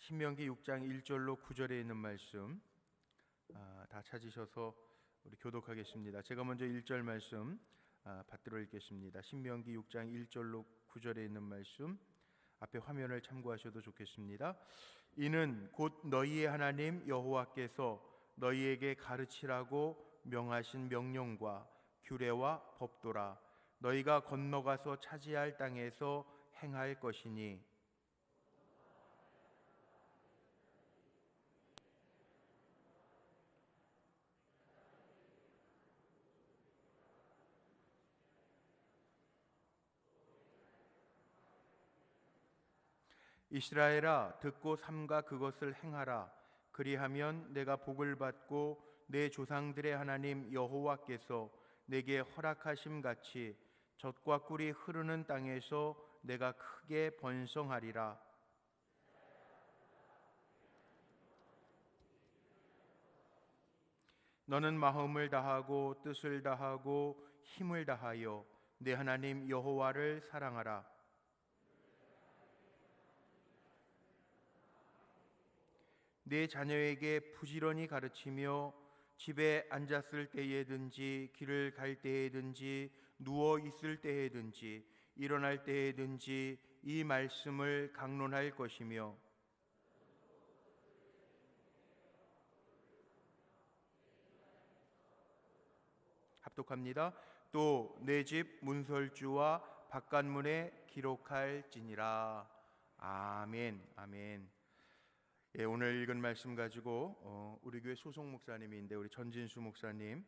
신명기 6장 1절로 9절에 있는 말씀 다 찾으셔서 우리 교독하겠습니다. 제가 먼저 1절 말씀 받들어 읽겠습니다. 신명기 6장 1절로 9절에 있는 말씀 앞에 화면을 참고하셔도 좋겠습니다. 이는 곧 너희의 하나님 여호와께서 너희에게 가르치라고 명하신 명령과 규례와 법도라. 너희가 건너가서 차지할 땅에서 행할 것이니 이스라엘아 듣고 삼가 그것을 행하라. 그리하면 내가 복을 받고 내 조상들의 하나님 여호와께서 내게 허락하심 같이 젖과 꿀이 흐르는 땅에서 내가 크게 번성하리라. 너는 마음을 다하고 뜻을 다하고 힘을 다하여 내 하나님 여호와를 사랑하라. 내 자녀에게 부지런히 가르치며 집에 앉았을 때에든지 길을 갈 때에든지 누워 있을 때에든지 일어날 때에든지 이 말씀을 강론할 것이며 합독합니다. 또 내 집 문설주와 바깥문에 기록할지니라. 아멘. 아멘. 예, 오늘 읽은 말씀 가지고 우리 교회 소속 목사님인데 우리 전진수 목사님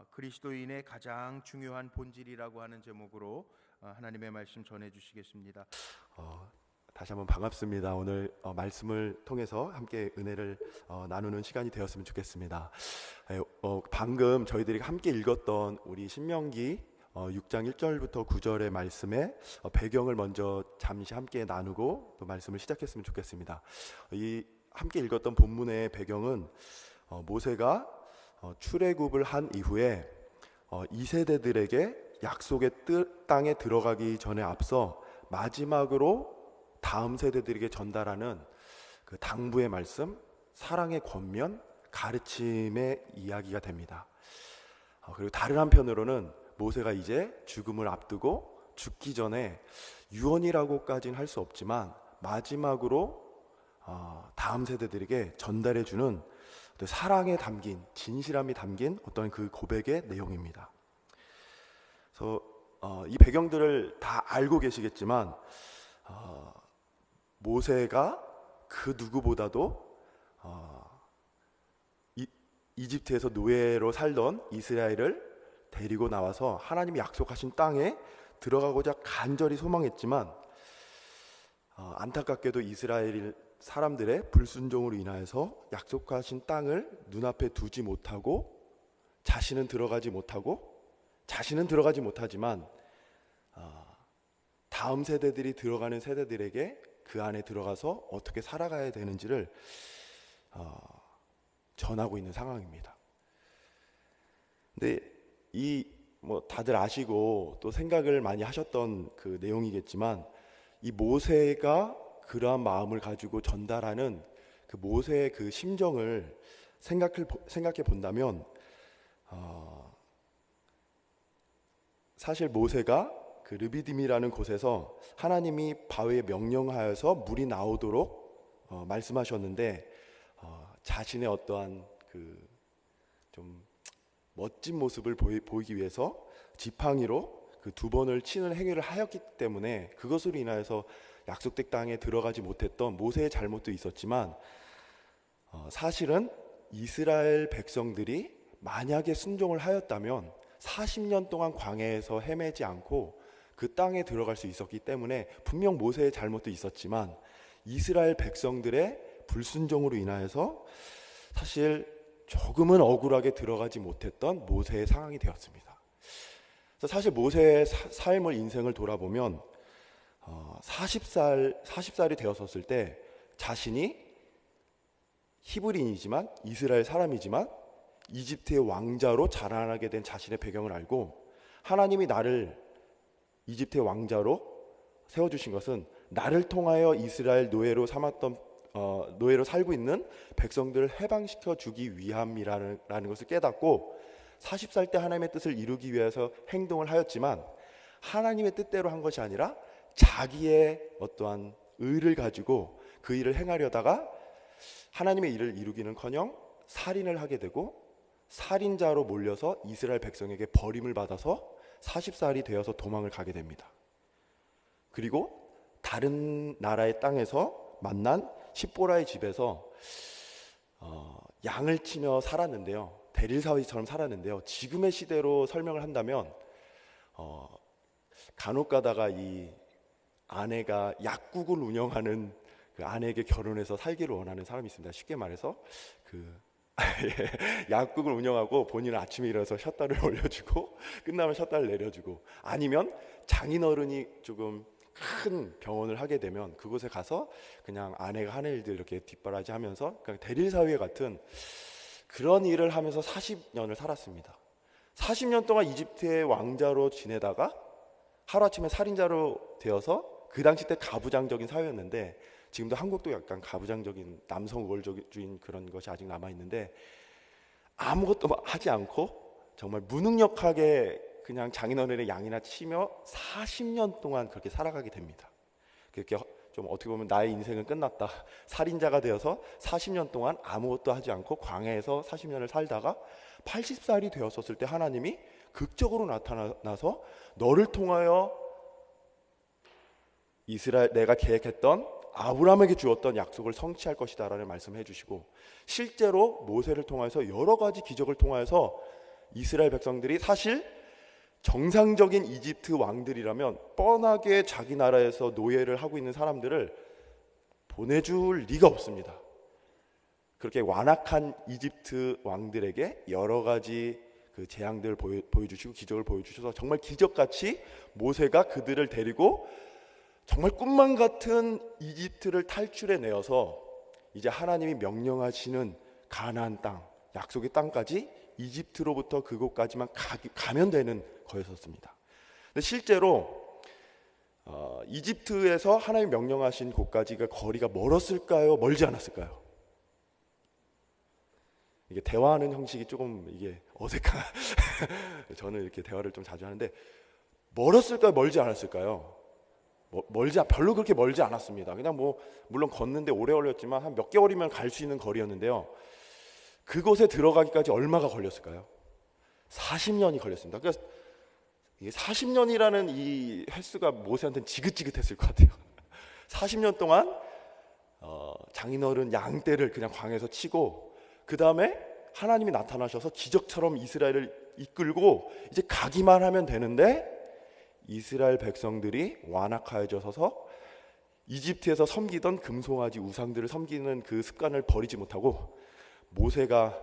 그리스도인의 가장 중요한 본질이라고 하는 제목으로 하나님의 말씀 전해주시겠습니다. 다시 한번 반갑습니다. 오늘 말씀을 통해서 함께 은혜를 나누는 시간이 되었으면 좋겠습니다. 방금 저희들이 함께 읽었던 우리 신명기 6장 1절부터 9절의 말씀의 배경을 먼저 잠시 함께 나누고 또 말씀을 시작했으면 좋겠습니다. 이 함께 읽었던 본문의 배경은 모세가 출애굽을 한 이후에 2세대들에게 약속의 땅에 들어가기 전에 앞서 마지막으로 다음 세대들에게 전달하는 그 당부의 말씀, 사랑의 권면, 가르침의 이야기가 됩니다. 그리고 다른 한편으로는 모세가 이제 죽음을 앞두고 죽기 전에 유언이라고까지는 할 수 없지만 마지막으로 다음 세대들에게 전달해주는 사랑에 담긴, 진실함이 담긴 어떤 그 고백의 내용입니다. 그래서 이 배경들을 다 알고 계시겠지만 모세가 그 누구보다도 이집트에서 노예로 살던 이스라엘을 데리고 나와서 하나님이 약속하신 땅에 들어가고자 간절히 소망했지만 안타깝게도 이스라엘 사람들의 불순종으로 인하여서 약속하신 땅을 눈앞에 두지 못하고 자신은 들어가지 못하지만 다음 세대들이 들어가는 세대들에게 그 안에 들어가서 어떻게 살아가야 되는지를 전하고 있는 상황입니다. 근데 다들 아시고 또 생각을 많이 하셨던 그 내용이겠지만 이 모세가 그러한 마음을 가지고 전달하는 그 모세의 그 심정을 생각해 본다면 사실 모세가 그 르비딤이라는 곳에서 하나님이 바위에 명령하여서 물이 나오도록 말씀하셨는데 자신의 어떠한 그 좀 멋진 모습을 보이기 위해서 지팡이로 그 2번을 치는 행위를 하였기 때문에 그것으로 인하여서 약속된 땅에 들어가지 못했던 모세의 잘못도 있었지만 사실은 이스라엘 백성들이 만약에 순종을 하였다면 40년 동안 광야에서 헤매지 않고 그 땅에 들어갈 수 있었기 때문에 분명 모세의 잘못도 있었지만 이스라엘 백성들의 불순종으로 인하여서 사실 조금은 억울하게 들어가지 못했던 모세의 상황이 되었습니다. 그래서 사실 모세의 삶을 인생을 돌아보면 40살이 되었었을 때 자신이 히브리인이지만 이스라엘 사람이지만 이집트의 왕자로 자라나게 된 자신의 배경을 알고 하나님이 나를 이집트의 왕자로 세워주신 것은 나를 통하여 이스라엘 노예로 삼았던 노예로 살고 있는 백성들을 해방시켜 주기 위함이라는 것을 깨닫고 40살 때 하나님의 뜻을 이루기 위해서 행동을 하였지만 하나님의 뜻대로 한 것이 아니라 자기의 어떠한 의를 가지고 그 일을 행하려다가 하나님의 일을 이루기는커녕 살인을 하게 되고 살인자로 몰려서 이스라엘 백성에게 버림을 받아서 40살이 되어서 도망을 가게 됩니다. 그리고 다른 나라의 땅에서 만난 십보라의 집에서 양을 치며 살았는데요. 대릴사위처럼 살았는데요. 지금의 시대로 설명을 한다면 간혹 가다가 이 아내가 약국을 운영하는 그 아내에게 결혼해서 살기를 원하는 사람이 있습니다. 쉽게 말해서 약국을 운영하고 본인은 아침에 일어나서 샷다를 올려주고 끝나면 샷다를 내려주고, 아니면 장인어른이 조금 큰 병원을 하게 되면 그곳에 가서 그냥 아내가 하는 일들 이렇게 뒷바라지 하면서 대릴사회 같은 그런 일을 하면서 40년을 살았습니다. 40년 동안 이집트의 왕자로 지내다가 하루아침에 살인자로 되어서, 그 당시 때 가부장적인 사회였는데 지금도 한국도 약간 가부장적인 남성 우월주의인 그런 것이 아직 남아있는데, 아무것도 하지 않고 정말 무능력하게 그냥 장인어른의 양이나 치며 40년 동안 그렇게 살아가게 됩니다. 그렇게 좀 어떻게 보면 나의 인생은 끝났다, 살인자가 되어서 40년 동안 아무것도 하지 않고 광야에서 40년을 살다가 80살이 되었을 때 하나님이 극적으로 나타나서 너를 통하여 이스라엘 내가 계획했던 아브라함에게 주었던 약속을 성취할 것이다 라는 말씀을 해주시고, 실제로 모세를 통해서 여러 가지 기적을 통해서 이스라엘 백성들이 사실 정상적인 이집트 왕들이라면 뻔하게 자기 나라에서 노예를 하고 있는 사람들을 보내줄 리가 없습니다. 그렇게 완악한 이집트 왕들에게 여러 가지 그 재앙들을 보여주시고 기적을 보여주셔서 정말 기적같이 모세가 그들을 데리고 정말 꿈만 같은 이집트를 탈출해 내어서 이제 하나님이 명령하시는 가나안 땅, 약속의 땅까지 이집트로부터 그곳까지만 가면 되는 거였었습니다. 근데 실제로 이집트에서 하나님이 명령하신 곳까지가 거리가 멀었을까요? 멀지 않았을까요? 이게 대화하는 형식이 조금 이게 어색한 저는 이렇게 대화를 좀 자주 하는데, 멀었을까요? 멀지 않았을까요? 별로 그렇게 멀지 않았습니다. 그냥 물론 걷는데 오래 걸렸지만 한 몇 개월이면 갈 수 있는 거리였는데요. 그곳에 들어가기까지 얼마가 걸렸을까요? 40년이 걸렸습니다. 그러니까 40년이라는 이 횟수가 모세한테는 지긋지긋했을 것 같아요. 40년 동안 장인어른 양떼를 그냥 광야에서 치고, 그 다음에 하나님이 나타나셔서 기적처럼 이스라엘을 이끌고 이제 가기만 하면 되는데, 이스라엘 백성들이 완악하여져서 이집트에서 섬기던 금송아지 우상들을 섬기는 그 습관을 버리지 못하고, 모세가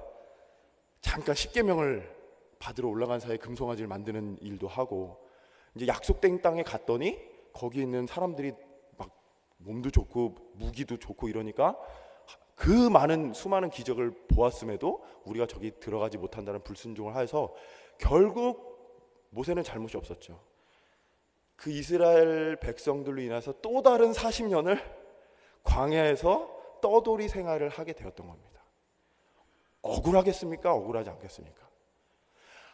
잠깐 십계명을 받으러 올라간 사이에 금송아지를 만드는 일도 하고, 이제 약속된 땅에 갔더니 거기 있는 사람들이 막 몸도 좋고 무기도 좋고 이러니까 그 수많은 기적을 보았음에도 우리가 저기 들어가지 못한다는 불순종을 해서 결국 모세는 잘못이 없었죠. 그 이스라엘 백성들로 인해서 또 다른 40년을 광야에서 떠돌이 생활을 하게 되었던 겁니다. 억울하겠습니까? 억울하지 않겠습니까?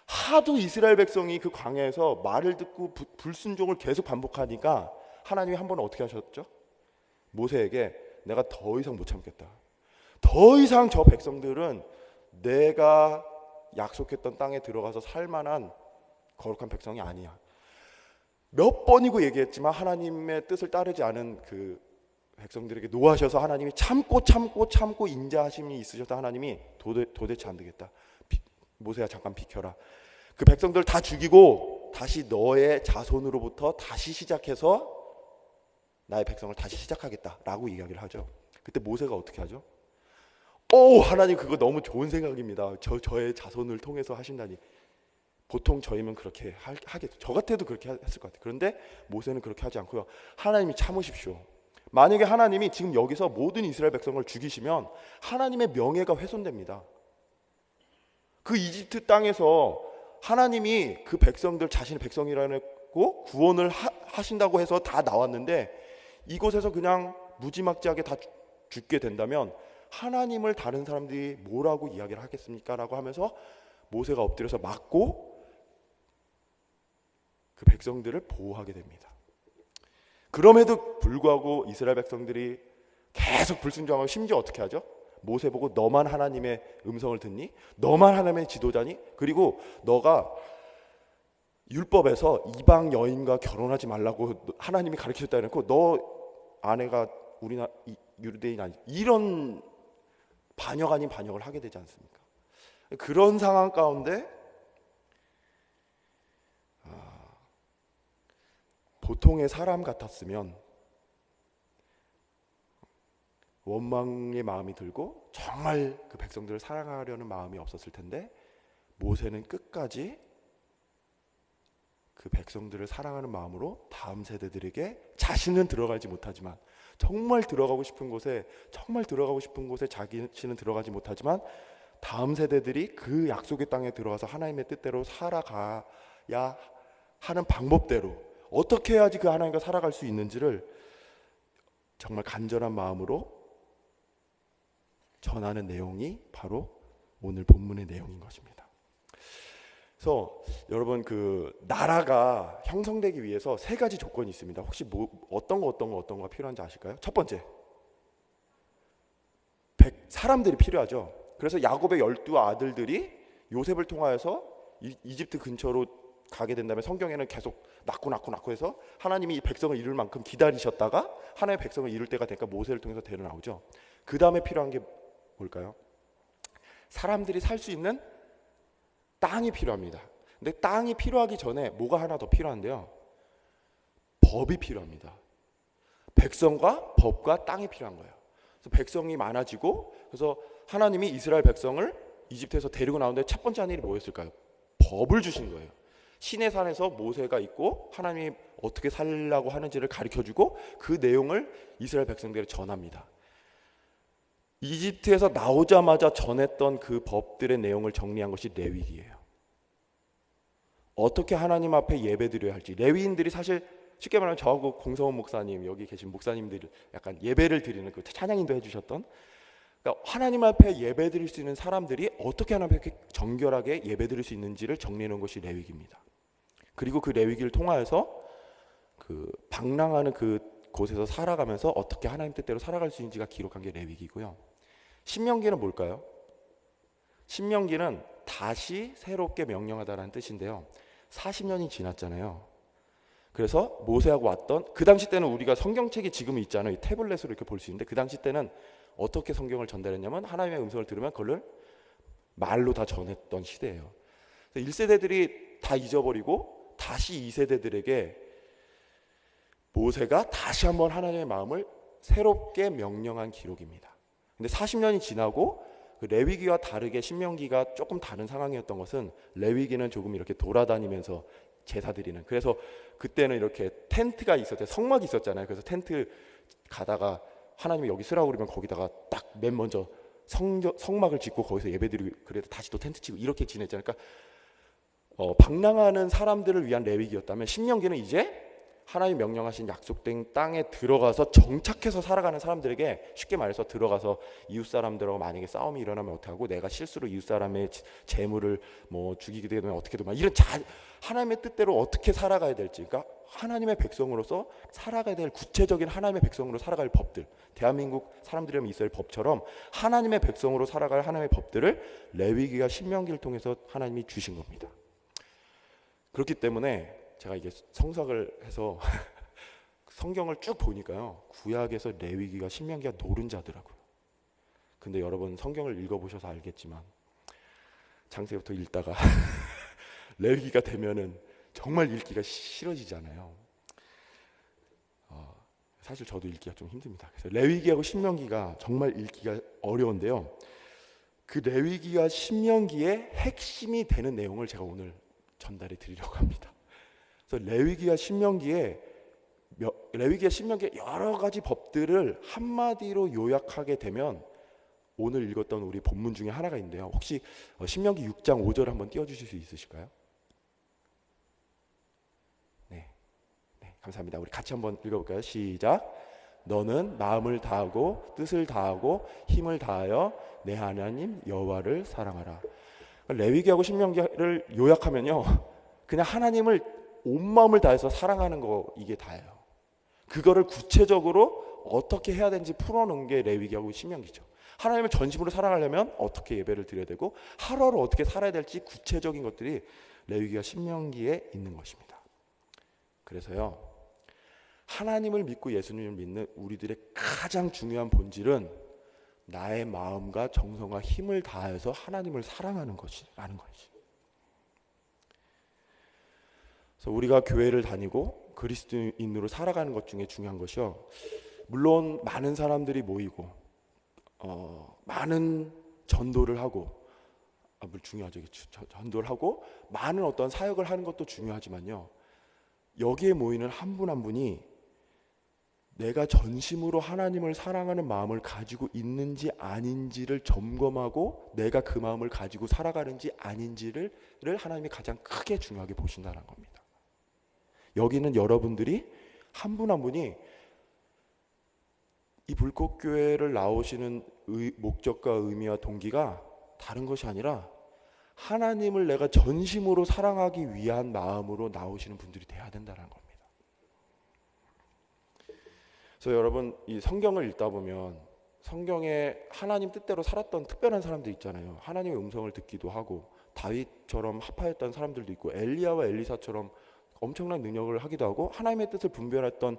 하도 이스라엘 백성이 그 광야에서 말을 듣고 불순종을 계속 반복하니까 하나님이 한 번은 어떻게 하셨죠? 모세에게 내가 더 이상 못 참겠다. 더 이상 저 백성들은 내가 약속했던 땅에 들어가서 살 만한 거룩한 백성이 아니야. 몇 번이고 얘기했지만 하나님의 뜻을 따르지 않은 그 백성들에게 노하셔서 하나님이 참고 인자하심이 있으셔서 하나님이 도대체 안 되겠다. 모세야 잠깐 비켜라. 그 백성들 다 죽이고 다시 너의 자손으로부터 다시 시작해서 나의 백성을 다시 시작하겠다라고 이야기를 하죠. 그때 모세가 어떻게 하죠? 하나님 그거 너무 좋은 생각입니다. 저의 자손을 통해서 하신다니. 보통 저희면 그렇게 하겠죠. 저 같아도 그렇게 했을 것 같아요. 그런데 모세는 그렇게 하지 않고요. 하나님이 참으십시오. 만약에 하나님이 지금 여기서 모든 이스라엘 백성을 죽이시면 하나님의 명예가 훼손됩니다. 그 이집트 땅에서 하나님이 그 백성들 자신의 백성이라고 구원을 하신다고 해서 다 나왔는데, 이곳에서 그냥 무지막지하게 다 죽게 된다면 하나님을 다른 사람들이 뭐라고 이야기를 하겠습니까? 라고 하면서 모세가 엎드려서 맞고 그 백성들을 보호하게 됩니다. 그럼에도 불구하고 이스라엘 백성들이 계속 불순종하고 심지어 어떻게 하죠? 모세 보고 너만 하나님의 음성을 듣니? 너만 하나님의 지도자니? 그리고 너가 율법에서 이방 여인과 결혼하지 말라고 하나님이 가르치셨다 해놓고 너 아내가 우리나라 유대인 아니, 이런 반역 아닌 반역을 하게 되지 않습니까? 그런 상황 가운데 보통의 사람 같았으면 원망의 마음이 들고 정말 그 백성들을 사랑하려는 마음이 없었을 텐데, 모세는 끝까지 그 백성들을 사랑하는 마음으로 다음 세대들에게, 자신은 들어가지 못하지만 정말 들어가고 싶은 곳에 자신은 들어가지 못하지만 다음 세대들이 그 약속의 땅에 들어가서 하나님의 뜻대로 살아가야 하는 방법대로 어떻게 해야지 그 하나님과 살아갈 수 있는지를 정말 간절한 마음으로 전하는 내용이 바로 오늘 본문의 내용인 것입니다. 그래서 여러분, 그 나라가 형성되기 위해서 세 가지 조건이 있습니다. 혹시 어떤 거가 필요한지 아실까요? 첫 번째, 사람들이 필요하죠. 그래서 야곱의 12아들들이 요셉을 통하여서 이집트 근처로 가게 된다면 성경에는 계속 낳고 해서 하나님이 이 백성을 이룰 만큼 기다리셨다가 하나님의 백성을 이룰 때가 되니까 모세를 통해서 데려 나오죠. 그 다음에 필요한 게 뭘까요? 사람들이 살 수 있는 땅이 필요합니다. 근데 땅이 필요하기 전에 뭐가 하나 더 필요한데요, 법이 필요합니다. 백성과 법과 땅이 필요한 거예요. 그래서 백성이 많아지고, 그래서 하나님이 이스라엘 백성을 이집트에서 데리고 나오는데 첫 번째 한 일이 뭐였을까요? 법을 주신 거예요. 시내 산에서 모세가 있고 하나님이 어떻게 살려고 하는지를 가르쳐주고 그 내용을 이스라엘 백성들에게 전합니다. 이집트에서 나오자마자 전했던 그 법들의 내용을 정리한 것이 레위기예요. 어떻게 하나님 앞에 예배드려야 할지. 레위인들이 사실 쉽게 말하면 저하고 공성원 목사님, 여기 계신 목사님들 약간 예배를 드리는 그 찬양인도 해주셨던, 그러니까 하나님 앞에 예배드릴 수 있는 사람들이 어떻게 하나님 앞에 정결하게 예배드릴 수 있는지를 정리해 놓은 것이 레위기입니다. 그리고 그 레위기를 통하여서 그 방랑하는 그 곳에서 살아가면서 어떻게 하나님 뜻대로 살아갈 수 있는지가 기록한 게 레위기고요. 신명기는 뭘까요? 신명기는 다시 새롭게 명령하다라는 뜻인데요, 40년이 지났잖아요. 그래서 모세하고 왔던, 그 당시 때는 우리가 성경책이 지금 있잖아요. 태블릿으로 이렇게 볼 수 있는데 그 당시 때는 어떻게 성경을 전달했냐면 하나님의 음성을 들으면 그걸 말로 다 전했던 시대예요. 1세대들이 다 잊어버리고 다시 2세대들에게 모세가 다시 한번 하나님의 마음을 새롭게 명령한 기록입니다. 근데 40년이 지나고 그 레위기와 다르게 신명기가 조금 다른 상황이었던 것은, 레위기는 조금 이렇게 돌아다니면서 제사 드리는, 그래서 그때는 이렇게 텐트가 있었죠. 성막이 있었잖아요. 그래서 텐트 가다가 하나님이 여기 쓰라고 그러면 거기다가 딱 맨 먼저 성막을 짓고 거기서 예배드리고, 그래도 다시 또 텐트 치고 이렇게 지냈잖아요. 그러니까 방랑하는 사람들을 위한 레위기였다면, 신명기는 이제 하나님 명령하신 약속된 땅에 들어가서 정착해서 살아가는 사람들에게, 쉽게 말해서 들어가서 이웃 사람들하고 만약에 싸움이 일어나면 어떻게 하고, 내가 실수로 이웃 사람의 재물을 뭐 죽이게 되면 어떻게 되면, 이런 하나님의 뜻대로 어떻게 살아가야 될지, 그러니까 하나님의 백성으로서 살아가야 될 구체적인 하나님의 백성으로 살아갈 법들, 대한민국 사람들이라면 있어야 할 법처럼 하나님의 백성으로 살아갈 하나님의 법들을 레위기와 신명기를 통해서 하나님이 주신 겁니다. 그렇기 때문에 제가 이게 성sak을 해서 성경을 쭉 보니까요, 구약에서 레위기가 신명기가 노른자더라고요. 근데 여러분 성경을 읽어보셔서 알겠지만 창세기부터 읽다가 레위기가 되면은 정말 읽기가 싫어지잖아요. 사실 저도 읽기가 좀 힘듭니다. 그래서 레위기하고 신명기가 정말 읽기가 어려운데요, 그 레위기와 신명기의 핵심이 되는 내용을 제가 오늘 전달해 드리려고 합니다. 그래서 레위기와 신명기의 여러 가지 법들을 한마디로 요약하게 되면 오늘 읽었던 우리 본문 중에 하나가 있는데요, 혹시 신명기 6장 5절 한번 띄워주실 수 있으실까요? 네, 감사합니다. 우리 같이 한번 읽어볼까요? 시작. 너는 마음을 다하고 뜻을 다하고 힘을 다하여 내 하나님 여호와를 사랑하라. 레위기하고 신명기를 요약하면요, 그냥 하나님을 온 마음을 다해서 사랑하는 거, 이게 다예요. 그거를 구체적으로 어떻게 해야 되는지 풀어놓은 게 레위기하고 신명기죠. 하나님을 전심으로 사랑하려면 어떻게 예배를 드려야 되고 하루하루 어떻게 살아야 될지 구체적인 것들이 레위기와 신명기에 있는 것입니다. 그래서요, 하나님을 믿고 예수님을 믿는 우리들의 가장 중요한 본질은 나의 마음과 정성과 힘을 다해서 하나님을 사랑하는 것이라는 것이지. 그래서 우리가 교회를 다니고 그리스도인으로 살아가는 것 중에 중요한 것이요, 물론 많은 사람들이 모이고 많은 전도를 하고, 물 중요하죠. 전도를 하고 많은 어떤 사역을 하는 것도 중요하지만요, 여기에 모이는 한 분 한 분이 내가 전심으로 하나님을 사랑하는 마음을 가지고 있는지 아닌지를 점검하고 내가 그 마음을 가지고 살아가는지 아닌지를 하나님이 가장 크게 중요하게 보신다는 겁니다. 여기는 여러분들이 한 분 한 분이 이 불꽃교회를 나오시는 목적과 의미와 동기가 다른 것이 아니라 하나님을 내가 전심으로 사랑하기 위한 마음으로 나오시는 분들이 돼야 된다는 겁니다. 그래서 여러분, 이 성경을 읽다 보면 성경에 하나님 뜻대로 살았던 특별한 사람들 있잖아요. 하나님의 음성을 듣기도 하고 다윗처럼 합하였던 사람들도 있고 엘리야와 엘리사처럼 엄청난 능력을 하기도 하고 하나님의 뜻을 분별했던,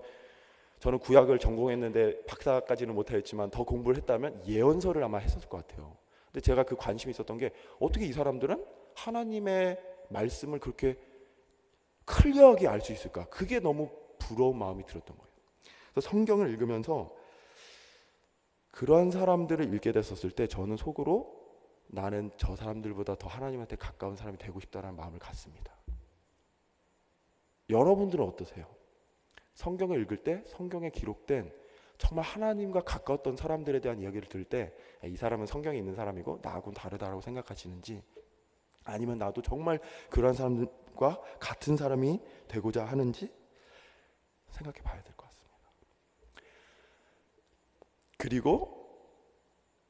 저는 구약을 전공했는데 박사까지는 못하였지만 더 공부를 했다면 예언서를 아마 했었을 것 같아요. 근데 제가 그 관심이 있었던 게 어떻게 이 사람들은 하나님의 말씀을 그렇게 클리어하게 알 수 있을까? 그게 너무 부러운 마음이 들었던 거예요. 그래서 성경을 읽으면서 그러한 사람들을 읽게 됐었을 때 저는 속으로 나는 저 사람들보다 더 하나님한테 가까운 사람이 되고 싶다는 마음을 갖습니다. 여러분들은 어떠세요? 성경을 읽을 때 성경에 기록된 정말 하나님과 가까웠던 사람들에 대한 이야기를 들을 때 이 사람은 성경에 있는 사람이고 나하고는 다르다라고 생각하시는지, 아니면 나도 정말 그러한 사람들과 같은 사람이 되고자 하는지 생각해 봐야 될 것 같습니다. 그리고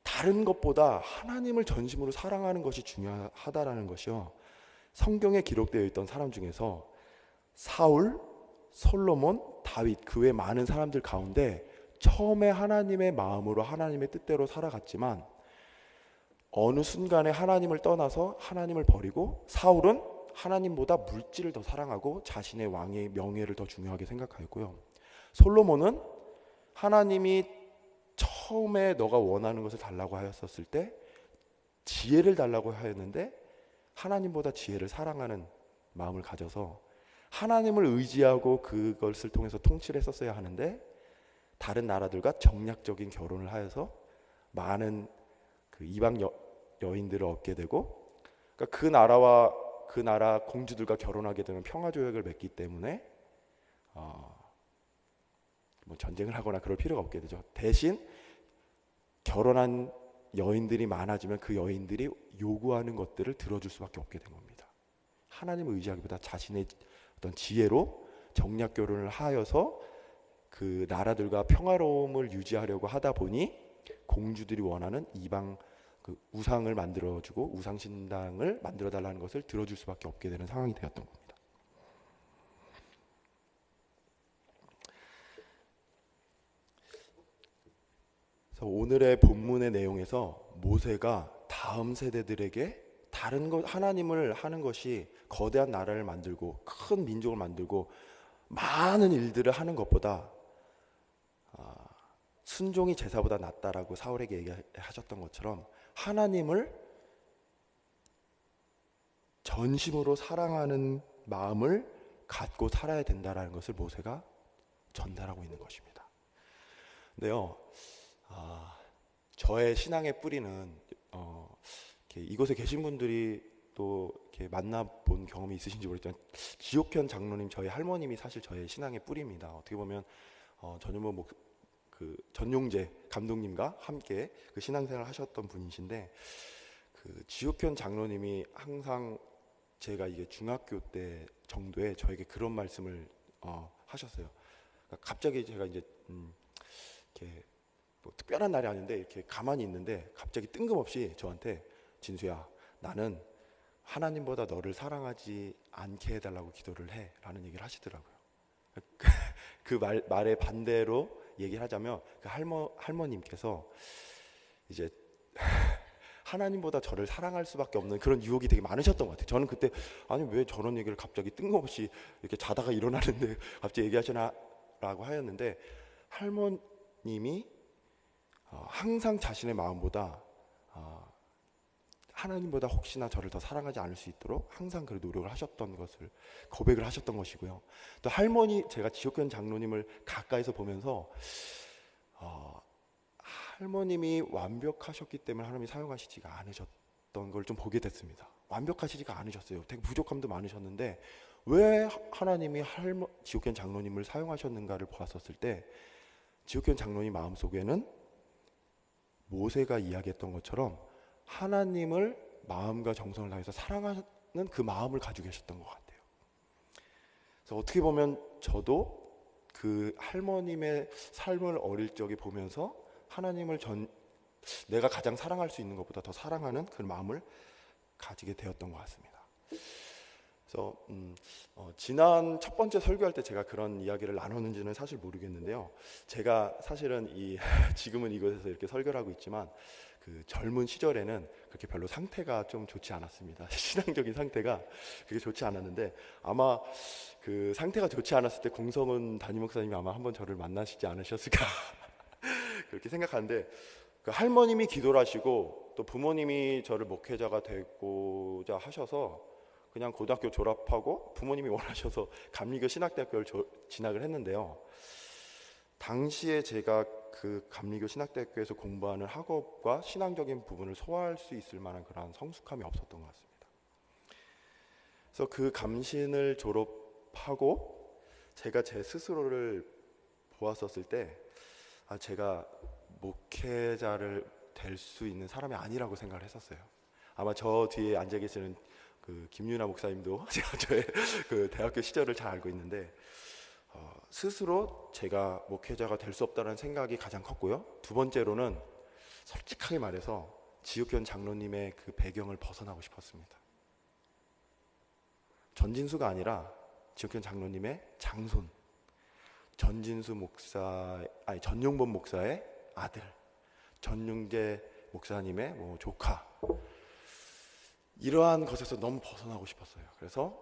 다른 것보다 하나님을 전심으로 사랑하는 것이 중요하다라는 것이요, 성경에 기록되어 있던 사람 중에서 사울, 솔로몬, 다윗, 그 외 많은 사람들 가운데 처음에 하나님의 마음으로 하나님의 뜻대로 살아갔지만 어느 순간에 하나님을 떠나서 하나님을 버리고, 사울은 하나님보다 물질을 더 사랑하고 자신의 왕의 명예를 더 중요하게 생각하였고요, 솔로몬은 하나님이 처음에 너가 원하는 것을 달라고 하였었을 때 지혜를 달라고 하였는데 하나님보다 지혜를 사랑하는 마음을 가져서 하나님을 의지하고 그것을 통해서 통치를 했었어야 하는데 다른 나라들과 정략적인 결혼을 하여서 많은 그 이방 여인들을 얻게 되고, 그러니까 그 나라와 그 나라 공주들과 결혼하게 되면 평화조약을 맺기 때문에 뭐 전쟁을 하거나 그럴 필요가 없게 되죠. 대신 결혼한 여인들이 많아지면 그 여인들이 요구하는 것들을 들어줄 수밖에 없게 된 겁니다. 하나님을 의지하기보다 자신의 어떤 지혜로 정략 결혼을 하여서 그 나라들과 평화로움을 유지하려고 하다 보니 공주들이 원하는 이방 그 우상을 만들어주고 우상신당을 만들어달라는 것을 들어줄 수밖에 없게 되는 상황이 되었던 겁니다. 그래서 오늘의 본문의 내용에서 모세가 다음 세대들에게 다른 것, 하나님을 하는 것이 거대한 나라를 만들고 큰 민족을 만들고 많은 일들을 하는 것보다 순종이 제사보다 낫다라고 사울에게 얘기하셨던 것처럼 하나님을 전심으로 사랑하는 마음을 갖고 살아야 된다라는 것을 모세가 전달하고 있는 것입니다. 근데요, 저의 신앙의 뿌리는 이곳에 계신 분들이 또 이렇게 만나본 경험이 있으신지 모르겠지만 지옥현 장로님, 저희 할머님이 사실 저의 신앙의 뿌리입니다. 어떻게 보면 전현무 그 전용재 감독님과 함께 그 신앙생활을 하셨던 분이신데, 그 지옥현 장로님이 항상 제가 이게 중학교 때 정도에 저에게 그런 말씀을 하셨어요. 그러니까 갑자기 제가 이제 이렇게 뭐 특별한 날이 아닌데 이렇게 가만히 있는데 갑자기 뜬금없이 저한테 진수야, 나는 하나님보다 너를 사랑하지 않게 해달라고 기도를 해라는 얘기를 하시더라고요. 그 말의 반대로 얘기를 하자면 그 할머님께서 이제 하나님보다 저를 사랑할 수밖에 없는 그런 유혹이 되게 많으셨던 것 같아요. 저는 그때 아니 왜 저런 얘기를 갑자기 뜬금없이 이렇게 자다가 일어나는데 갑자기 얘기하시나라고 하였는데, 할머님이 항상 자신의 마음보다 하나님보다 혹시나 저를 더 사랑하지 않을 수 있도록 항상 그 노력을 하셨던 것을 고백을 하셨던 것이고요. 또 할머니, 제가 지옥교회 장로님을 가까이서 보면서 할머님이 완벽하셨기 때문에 하나님이 사용하시지가 않으셨던 걸 좀 보게 됐습니다. 완벽하시지가 않으셨어요. 되게 부족함도 많으셨는데 왜 하나님이 지옥교회 장로님을 사용하셨는가를 보았었을 때, 지옥교회 장로님 마음속에는 모세가 이야기했던 것처럼 하나님을 마음과 정성을 다해서 사랑하는 그 마음을 가지고 계셨던 것 같아요. 그래서 어떻게 보면 저도 그 할머님의 삶을 어릴 적에 보면서 하나님을 내가 가장 사랑할 수 있는 것보다 더 사랑하는 그 마음을 가지게 되었던 것 같습니다. 그래서 지난 첫 번째 설교할 때 제가 그런 이야기를 나눴는지는 사실 모르겠는데요. 제가 사실은 지금은 이곳에서 이렇게 설교를 하고 있지만 그 젊은 시절에는 그렇게 별로 상태가 좀 좋지 않았습니다. 신앙적인 상태가 그렇게 좋지 않았는데, 아마 그 상태가 좋지 않았을 때 공성은 담임 목사님이 아마 한번 저를 만나시지 않으셨을까 그렇게 생각하는데, 그 할머님이 기도를 하시고 또 부모님이 저를 목회자가 되고자 하셔서 그냥 고등학교 졸업하고 부모님이 원하셔서 감리교 신학대학교를 진학을 했는데요. 당시에 제가 그 감리교 신학대학교에서 공부하는 학업과 신앙적인 부분을 소화할 수 있을 만한 그런 성숙함이 없었던 것 같습니다. 그래서 그 감신을 졸업하고 제가 제 스스로를 보았었을 때 제가 목회자를 될 수 있는 사람이 아니라고 생각을 했었어요. 아마 저 뒤에 앉아 계시는 그 김유나 목사님도 제가 저의 그 대학교 시절을 잘 알고 있는데, 스스로 제가 목회자가 될 수 없다는 생각이 가장 컸고요. 두 번째로는 솔직하게 말해서 지옥교회 장로님의 그 배경을 벗어나고 싶었습니다. 전진수가 아니라 지옥교회 장로님의 장손, 전용범 목사의 아들, 전용재 목사님의 조카, 이러한 것에서 너무 벗어나고 싶었어요. 그래서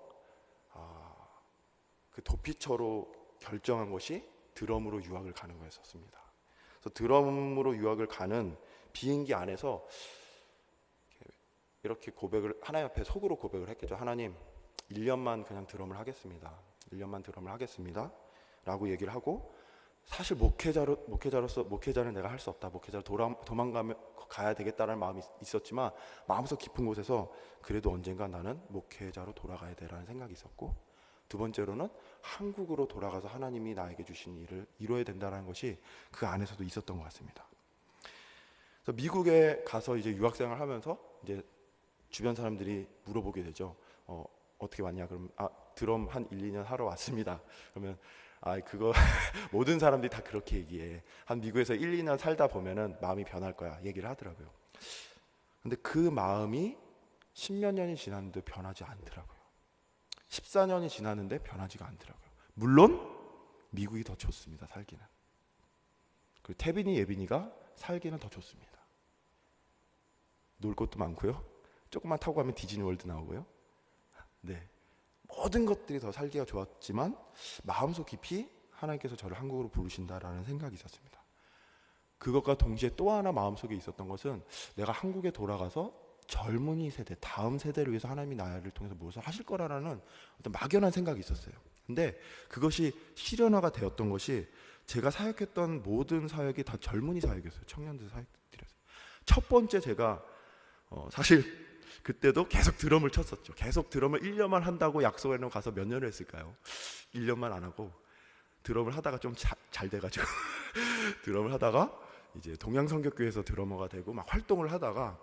그 도피처로 결정한 것이 드럼으로 유학을 가는 거였었습니다. 그래서 드럼으로 유학을 가는 비행기 안에서 이렇게 하나님 앞에 속으로 고백을 했겠죠. 하나님, 1년만 그냥 드럼을 하겠습니다. 1년만 드럼을 하겠습니다. 라고 얘기를 하고, 사실 목회자는 내가 할 수 없다. 목회자로 도망가야 되겠다는 마음이 있었지만 마음속 깊은 곳에서 그래도 언젠가 나는 목회자로 돌아가야 되라는 생각이 있었고, 두 번째로는 한국으로 돌아가서 하나님이 나에게 주신 일을 이루어야 된다는 것이 그 안에서도 있었던 것 같습니다. 그래서 미국에 가서 이제 유학생활을 하면서 이제 주변 사람들이 물어보게 되죠. 어떻게 왔냐? 그럼 드럼 한 1, 2년 하러 왔습니다. 그러면 그거 모든 사람들이 다 그렇게 얘기해. 한 미국에서 1, 2년 살다 보면은 마음이 변할 거야. 얘기를 하더라고요. 근데 그 마음이 10몇 년이 지났는데 변하지 않더라고요. 14년이 지났는데 변하지가 않더라고요. 물론 미국이 더 좋습니다. 살기는. 그리고 태빈이, 예빈이가 살기는 더 좋습니다. 놀 곳도 많고요. 조금만 타고 가면 디즈니월드 나오고요. 네, 모든 것들이 더 살기가 좋았지만 마음속 깊이 하나님께서 저를 한국으로 부르신다라는 생각이 있었습니다. 그것과 동시에 또 하나 마음속에 있었던 것은 내가 한국에 돌아가서 젊은이 세대, 다음 세대를 위해서 하나님이 나를 통해서 무엇을 하실 거라는 어떤 막연한 생각이 있었어요. 근데 그것이 실현화가 되었던 것이, 제가 사역했던 모든 사역이 다 젊은이 사역이었어요. 청년들 사역들이었어요. 첫 번째, 제가 사실 그때도 계속 드럼을 쳤었죠. 계속 드럼을 1년만 한다고 약속해놓고 가서 몇 년을 했을까요? 1년만 안 하고 드럼을 하다가 좀 잘 돼가지고 드럼을 하다가 이제 동양성격교회에서 드러머가 되고 막 활동을 하다가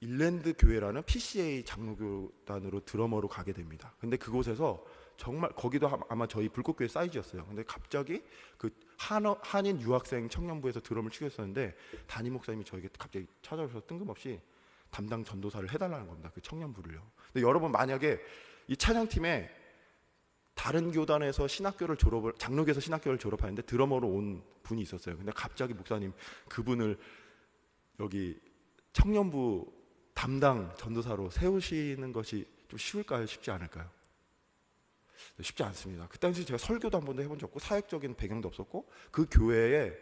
일랜드 교회라는 PCA 장로교단으로 드러머로 가게 됩니다. 근데 그곳에서 정말, 거기도 아마 저희 불꽃교회 사이즈였어요. 근데 갑자기 그 한인 유학생 청년부에서 드럼을 치고 있었는데 담임 목사님이 저에게 갑자기 찾아오셔서 뜬금없이 담당 전도사를 해달라는 겁니다. 그 청년부를요. 근데 여러분 만약에 이 찬양팀에 다른 교단에서 장로교에서 신학교를 졸업하는데 드러머로 온 분이 있었어요. 근데 갑자기 목사님 그분을 여기 청년부 담당 전도사로 세우시는 것이 좀 쉬울까요? 쉽지 않을까요? 쉽지 않습니다. 그 당시 제가 설교도 한 번도 해본 적 없고 사역적인 배경도 없었고 그 교회에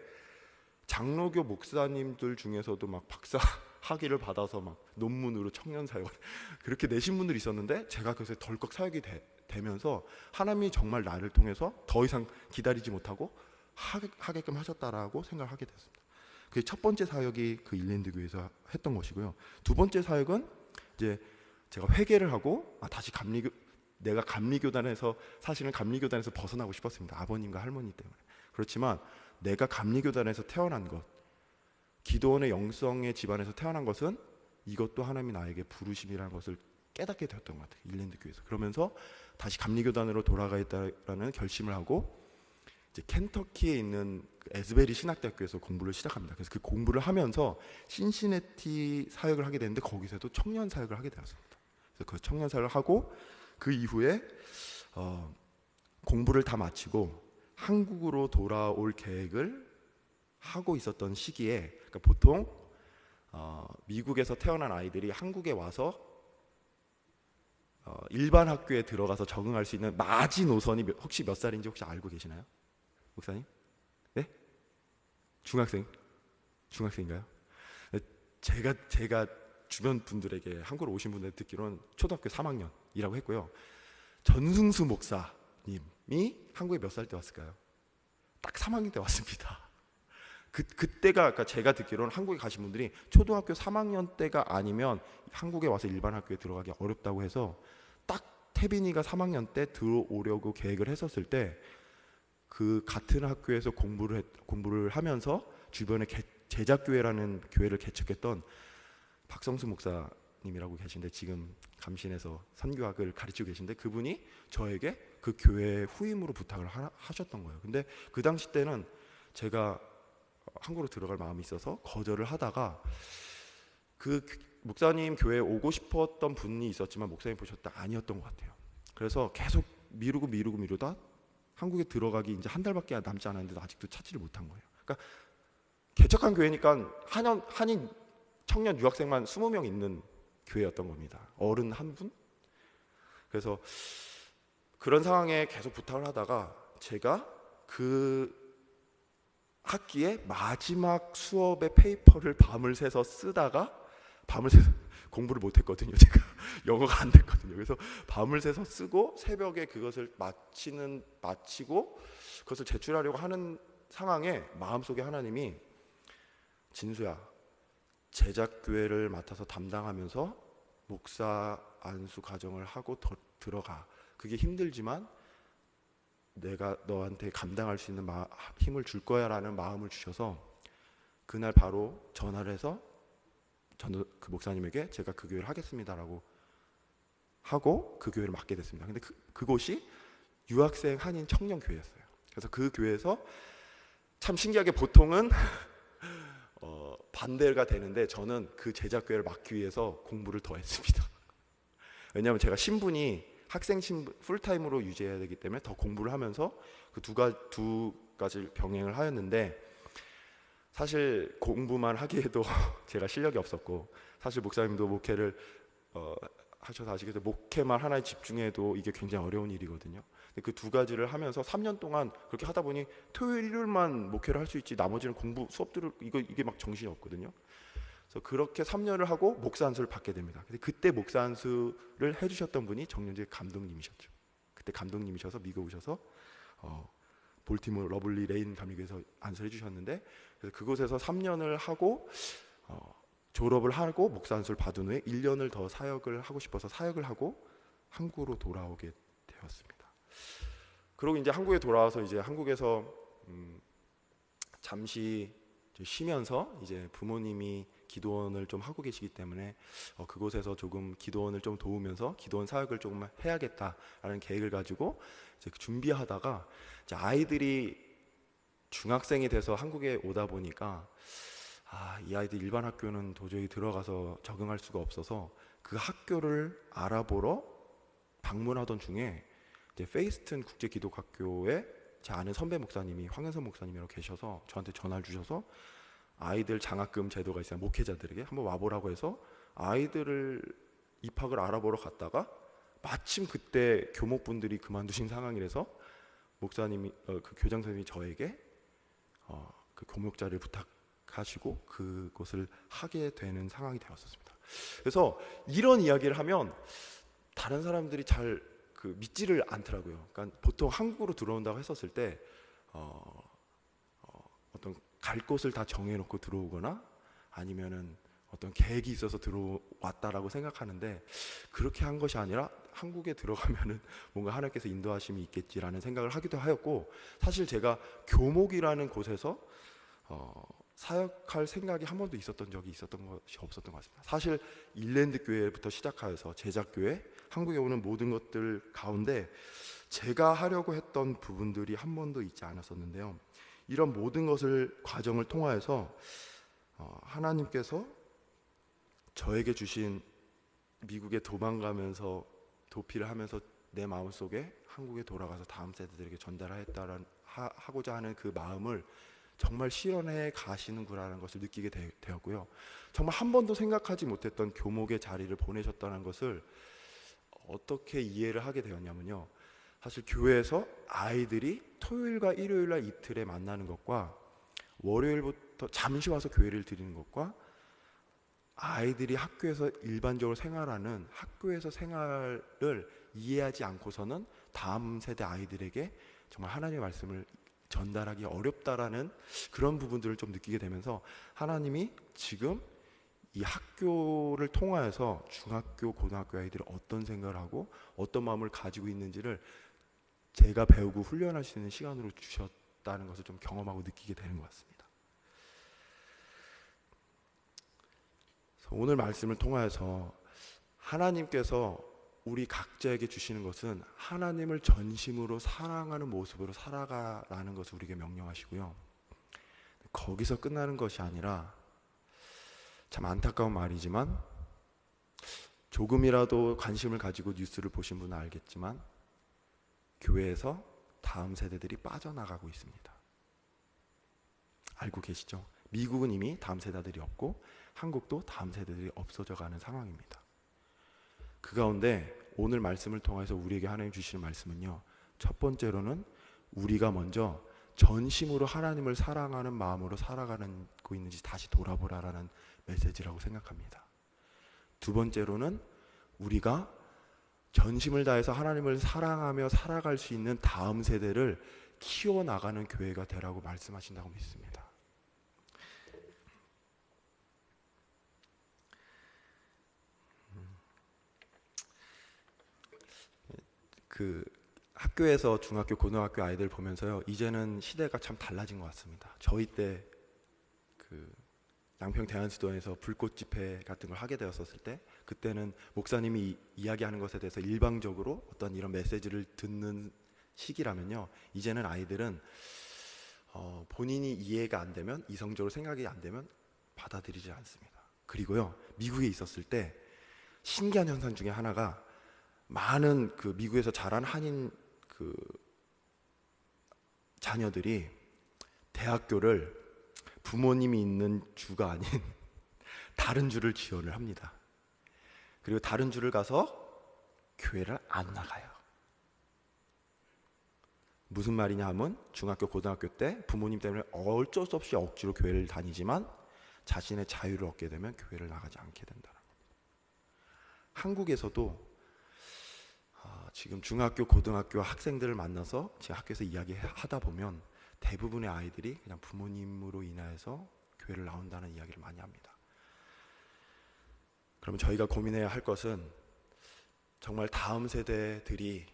장로교 목사님들 중에서도 막 박사 학위를 받아서 막 논문으로 청년 사역 그렇게 내신 분들이 있었는데 제가 그래서 덜컥 사역이 되면서 하나님이 정말 나를 통해서 더 이상 기다리지 못하고 하게끔 하셨다라고 생각을 하게 됐습니다. 그 첫 번째 사역이 그 일랜드 교회에서 했던 것이고요. 두 번째 사역은 이제 제가 회개를 하고 다시 내가 감리교단에서 사실은 감리교단에서 벗어나고 싶었습니다. 아버님과 할머니 때문에. 그렇지만 내가 감리교단에서 태어난 것, 기도원의 영성의 집안에서 태어난 것은 이것도 하나님이 나에게 부르심이라는 것을 깨닫게 되었던 것 같아요. 일랜드 교회에서. 그러면서 다시 감리교단으로 돌아가겠다라는 결심을 하고 이제 켄터키에 있는 에스베리 신학대학교에서 공부를 시작합니다. 그래서 그 공부를 하면서 신시내티 사역을 하게 되는데 거기서도 청년 사역을 하게 되었습니다. 그래서 그 청년 사역을 하고 그 이후에 공부를 다 마치고 한국으로 돌아올 계획을 하고 있었던 시기에 그러니까 보통 미국에서 태어난 아이들이 한국에 와서 일반 학교에 들어가서 적응할 수 있는 마지노선이 혹시 몇 살인지 혹시 알고 계시나요? 목사님? 네? 중학생인가요? 제가 주변 분들에게 한국으로 오신 분들 듣기로는 초등학교 3학년이라고 했고요. 전승수 목사님이 한국에 몇 살 때 왔을까요? 딱 3학년 때 왔습니다. 그때가 그러니까 제가 듣기로는 한국에 가신 분들이 초등학교 3학년 때가 아니면 한국에 와서 일반 학교에 들어가기 어렵다고 해서 딱 태빈이가 3학년 때 들어오려고 계획을 했었을 때 그 같은 학교에서 공부를 하면서 주변에 제자교회라는 교회를 개척했던 박성수 목사님이라고 계신데 지금 감신에서 선교학을 가르치고 계신데 그분이 저에게 그 교회의 후임으로 부탁을 하셨던 거예요. 근데 그 당시 때는 제가 한국으로 들어갈 마음이 있어서 거절을 하다가 그 목사님 교회에 오고 싶었던 분이 있었지만 목사님 보셨다 아니었던 것 같아요. 그래서 계속 미루다 한국에 들어가기 이제 한 달밖에 남지 않았는데도 아직도 찾지를 못한 거예요. 그러니까 개척한 교회니까 한인 청년 유학생만 20명 있는 교회였던 겁니다. 어른 한 분? 그래서 그런 상황에 계속 부탁을 하다가 제가 그 학기에 마지막 수업의 페이퍼를 밤을 새서 쓰다가 공부를 못했거든요. 제가 영어가 안 됐거든요. 그래서 밤을 새서 쓰고 새벽에 그것을 마치고 그것을 제출하려고 하는 상황에 마음속에 하나님이 진수야 제자교회를 맡아서 담당하면서 목사 안수 과정을 하고 들어가. 그게 힘들지만 내가 너한테 감당할 수 있는 힘을 줄 거야 라는 마음을 주셔서 그날 바로 전화를 해서 그 목사님에게 제가 그 교회를 하겠습니다라고 하고 그 교회를 맡게 됐습니다. 근데 그곳이 유학생 한인 청년 교회였어요. 그래서 그 교회에서 참 신기하게 보통은 반대가 되는데 저는 그 제자교회를 맡기 위해서 공부를 더 했습니다. 왜냐하면 제가 신분이 학생 신분 풀타임으로 유지해야 되기 때문에 더 공부를 하면서 그 두 가지 병행을 하였는데 사실 공부만 하기에도 제가 실력이 없었고 사실 목사님도 목회를 하셔서 아시겠지만 목회만 하나에 집중해도 이게 굉장히 어려운 일이거든요. 그 두 가지를 하면서 3년 동안 그렇게 하다 보니 토요일 일요일만 목회를 할 수 있지 나머지는 공부 수업들을 이게 막 정신이 없거든요. 그래서 그렇게 3년을 하고 목사 안수를 받게 됩니다. 근데 그때 목사 안수를 해주셨던 분이 정윤재 감독님이셨죠. 그때 감독님이셔서 미국 오셔서 볼티모어 러블리 레인 감리교에서 안수를 해주셨는데 그래서 그곳에서 3년을 하고 졸업을 하고 목사 안수를 받은 후에 1년을 더 사역을 하고 싶어서 사역을 하고 한국으로 돌아오게 되었습니다. 그리고 이제 한국에 돌아와서 이제 한국에서 잠시 쉬면서 이제 부모님이 기도원을 좀 하고 계시기 때문에 그곳에서 조금 기도원을 좀 도우면서 기도원 사역을 조금 해야겠다라는 계획을 가지고 이제 준비하다가 이제 아이들이 중학생이 돼서 한국에 오다 보니까 이 아이들 일반 학교는 도저히 들어가서 적응할 수가 없어서 그 학교를 알아보러 방문하던 중에 이제 페이스튼 국제기독학교에 제 아는 선배 목사님이 황현선 목사님이라고 계셔서 저한테 전화를 주셔서 아이들 장학금 제도가 있어요. 목회자들에게 한번 와보라고 해서 아이들을 입학을 알아보러 갔다가 마침 그때 교목분들이 그만두신 상황이라서 목사님이 그 교장 선생님이 저에게 그 교목자를 부탁하시고 그것을 하게 되는 상황이 되었습니다. 그래서 이런 이야기를 하면 다른 사람들이 잘 믿지를 않더라고요. 그러니까 보통 한국으로 들어온다고 했었을 때 어떤 갈 곳을 다 정해놓고 들어오거나 아니면은 어떤 계획이 있어서 들어왔다라고 생각하는데 그렇게 한 것이 아니라 한국에 들어가면은 뭔가 하나님께서 인도하심이 있겠지라는 생각을 하기도 하였고, 사실 제가 교목이라는 곳에서 사역할 생각이 한 번도 있었던 적이 없었던 것 같습니다. 사실 일랜드 교회부터 시작하여서 제작교회, 한국에 오는 모든 것들 가운데 제가 하려고 했던 부분들이 한 번도 있지 않았었는데요. 이런 모든 것을 과정을 통하여서 하나님께서 저에게 주신 미국에 도망가면서 도피를 하면서 내 마음속에 한국에 돌아가서 다음 세대들에게 전달하고자 하는 그 마음을 정말 실현해 가시는구나라는 것을 느끼게 되었고요. 정말 한 번도 생각하지 못했던 교목의 자리를 보내셨다는 것을 어떻게 이해를 하게 되었냐면요. 사실 교회에서 아이들이 토요일과 일요일날 이틀에 만나는 것과 월요일부터 잠시 와서 교회를 드리는 것과 아이들이 학교에서 일반적으로 생활하는 학교에서 생활을 이해하지 않고서는 다음 세대 아이들에게 정말 하나님의 말씀을 전달하기 어렵다라는 그런 부분들을 좀 느끼게 되면서 하나님이 지금 이 학교를 통하여서 중학교, 고등학교 아이들이 어떤 생각을 하고 어떤 마음을 가지고 있는지를 제가 배우고 훈련할 수 있는 시간으로 주셨다는 것을 좀 경험하고 느끼게 되는 것 같습니다. 오늘 말씀을 통하여서 하나님께서 우리 각자에게 주시는 것은 하나님을 전심으로 사랑하는 모습으로 살아가라는 것을 우리에게 명령하시고요. 거기서 끝나는 것이 아니라, 참 안타까운 말이지만 조금이라도 관심을 가지고 뉴스를 보신 분은 알겠지만 교회에서 다음 세대들이 빠져나가고 있습니다. 알고 계시죠? 미국은 이미 다음 세대들이 없고 한국도 다음 세대들이 없어져가는 상황입니다. 그 가운데 오늘 말씀을 통해서 우리에게 하나님 주시는 말씀은요, 첫 번째로는 우리가 먼저 전심으로 하나님을 사랑하는 마음으로 살아가고 있는지 다시 돌아보라라는 메시지라고 생각합니다. 두 번째로는 우리가 전심을 다해서 하나님을 사랑하며 살아갈 수 있는 다음 세대를 키워나가는 교회가 되라고 말씀하신다고 믿습니다. 그 학교에서 중학교, 고등학교 아이들 보면서요, 이제는 시대가 참 달라진 것 같습니다. 저희 때 그 양평 대한수도원에서 불꽃 집회 같은 걸 하게 되었었을 때, 그때는 목사님이 이야기하는 것에 대해서 일방적으로 어떤 이런 메시지를 듣는 시기라면요, 이제는 아이들은 본인이 이해가 안 되면, 이성적으로 생각이 안 되면 받아들이지 않습니다. 그리고요, 미국에 있었을 때 신기한 현상 중에 하나가, 많은 그 미국에서 자란 한인 그 자녀들이 대학교를 부모님이 있는 주가 아닌 다른 주를 지원을 합니다. 그리고 다른 주를 가서 교회를 안 나가요. 무슨 말이냐 하면, 중학교, 고등학교 때 부모님 때문에 어쩔 수 없이 억지로 교회를 다니지만 자신의 자유를 얻게 되면 교회를 나가지 않게 된다는 겁니다. 한국에서도 지금 중학교, 고등학교 학생들을 만나서 제 학교에서 이야기하다 보면 대부분의 아이들이 그냥 부모님으로 인하여서 교회를 나온다는 이야기를 많이 합니다. 그러면 저희가 고민해야 할 것은, 정말 다음 세대들이,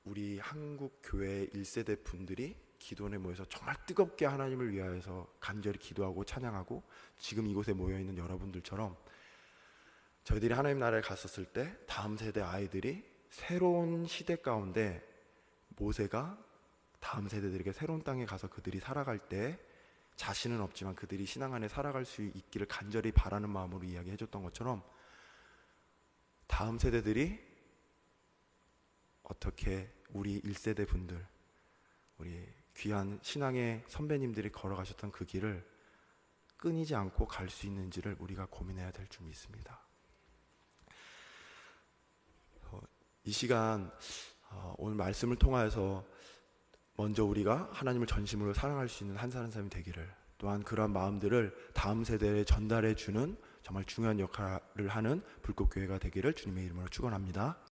우리 한국 교회 1세대 분들이 기도원에 모여서 정말 뜨겁게 하나님을 위하여서 간절히 기도하고 찬양하고, 지금 이곳에 모여있는 여러분들처럼 저희들이 하나님 나라에 갔었을 때 다음 세대 아이들이 새로운 시대 가운데 모세가 다음 세대들에게 새로운 땅에 가서 그들이 살아갈 때 자신은 없지만 그들이 신앙 안에 살아갈 수 있기를 간절히 바라는 마음으로 이야기해 줬던 것처럼, 다음 세대들이 어떻게 우리 1세대 분들, 우리 귀한 신앙의 선배님들이 걸어가셨던 그 길을 끊이지 않고 갈 수 있는지를 우리가 고민해야 될 줄 믿습니다. 이 시간 오늘 말씀을 통하여서 먼저 우리가 하나님을 전심으로 사랑할 수 있는 한 사람 한 사람이 되기를, 또한 그러한 마음들을 다음 세대에 전달해 주는 정말 중요한 역할을 하는 불꽃교회가 되기를 주님의 이름으로 축원합니다.